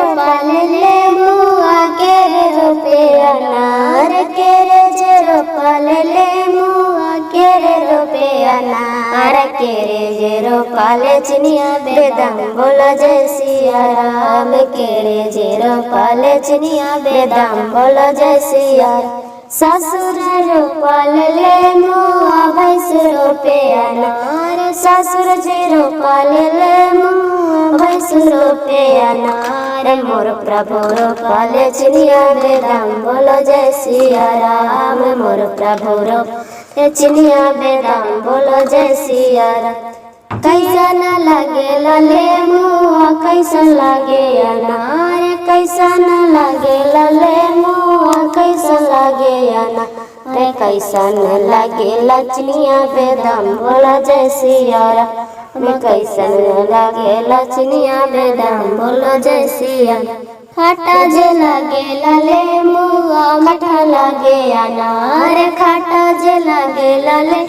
रोपल ले मुआ के रे रोपे अनार के रे जे रोपल ले मुआ के रे रोपे अनार के रे जे रोपल चिनिया बेदम बोल जय सिया राम के रे जे रोपल चिनिया बेदम बोल जय सिया। ससुर रोपल ले मुआ भैंस रोपे अनार ससुर जी रोपल ले मुआ भैंस रोपे अनार मोर प्रभु रोपल चिनिया बेदम बोल जय सिया राम मोर प्रभु रोपल चिनिया बेदम बोल जय सिया राम। कैसन लागे ले मुआ कैसन लागे अनार कैसन लागे ले मुआ कैसन लागे अनार कैसन लागे लचनिया बेदम बोला जय सिया राम कैसन लागे लचनिया बेदम बोला जय सिया। खाटा जे लागे ले मुआ खटा लागे अनार खाटा जे लागे ले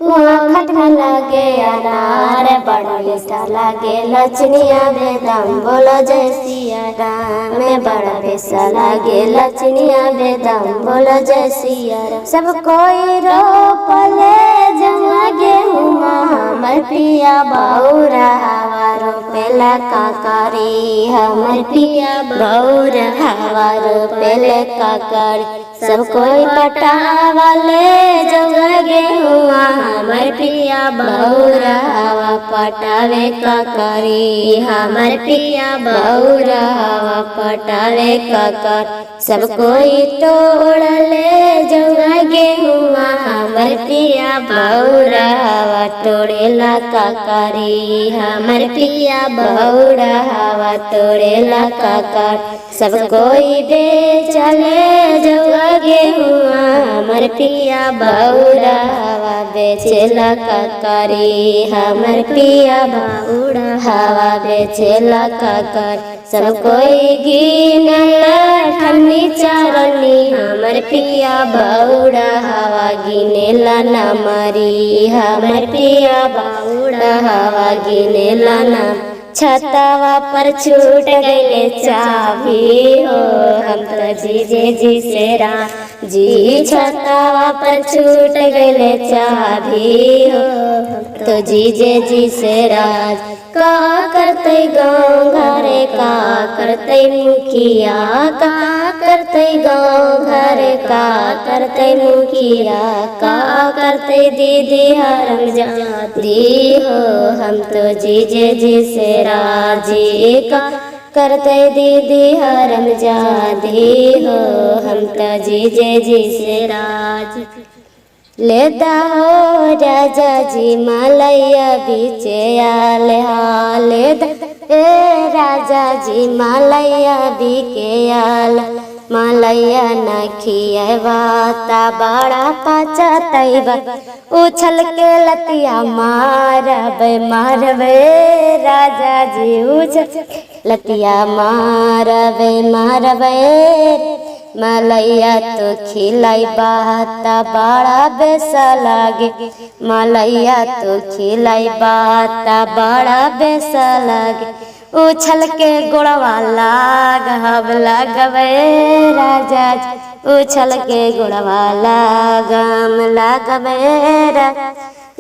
खटा लागे अनार बड़ा मीठा लागे लचनिया बेदम बोलो जय सिया राम बड़ा बेसा लागे लचनिया बेदम बोलो जय सिया राम। सब कोई रोपले जमा गेहूँ हमर पिया बौरा हवा रोपेला काकारी हमर पिया बौरा हवा रोपेले काकारी। सब कोई पटावाले जमा गेहूँ हमर पिया बौरा हवा पटावे काकारी हमर पिया बौरा हवा पटावे काकर। सब कोई तोड़ले जौआ गेहुआ हमर पिया बौरा हवा तोड़ेला काकारी हमर पिया बौरा हवा तोड़ेला काकर। सब कोई बेचले जौआ गेहुआ हमर पिया बौरा हवा बेचेला काकारी हमर पिया बौरा हवा बेचेला काकर। सब कोई गिनला ठन्नी चारनी हमर पिया बौरा हवा गिनेला न मरी हमर पिया बौरा हवा गिनेला न। छतावा पर छूट गईले चाबी हो हम तो जी से राम जी छतावा पर छूट गईले चाबी हो तो जी से राज। का करते गाँव घरे का करते मुखिया का करते गाँव घरे का करते मुखिया का करते दीदी हरम जाती हो हम तो जी से राजी का करते दीदी हरम जाती हो हम तो जी से राज। लेदा हो राजा जी मलैया बीचे आल लेदा ए राजा जी मलैया बीके आल मलैया नखियवा ता बड़ा पचतैबा उछल के लतिया मारबे राजा जी उछल लतिया मारबे मलैया तो खिलाई बाता बड़ा बेसा लागे मलैया तो खिलाई बाता बड़ा बेसा लागे उछल के गोड़वा लागबे राजा उछल के गोड़वा लागबे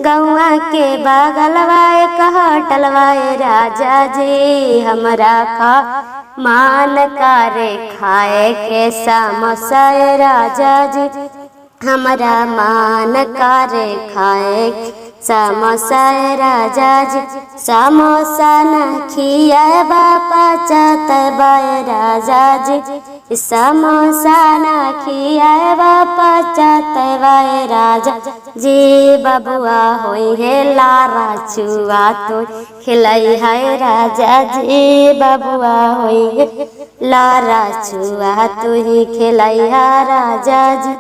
गौआ के बगलवाए कहटलवाए राजा जी हमरा खा मान करे खाए के समोसा राजा जी हमरा मान करे खाए समोसा राजा जी समोसा न खिया बापा चतबा राजा जी समोसा न खिया बापा चतबा राजा जी बबुआ होई है लारा चुआ तो खिलाई है राजा जी बबुआ होई है लारा चुआ तू ही खिलाई है राजा जी।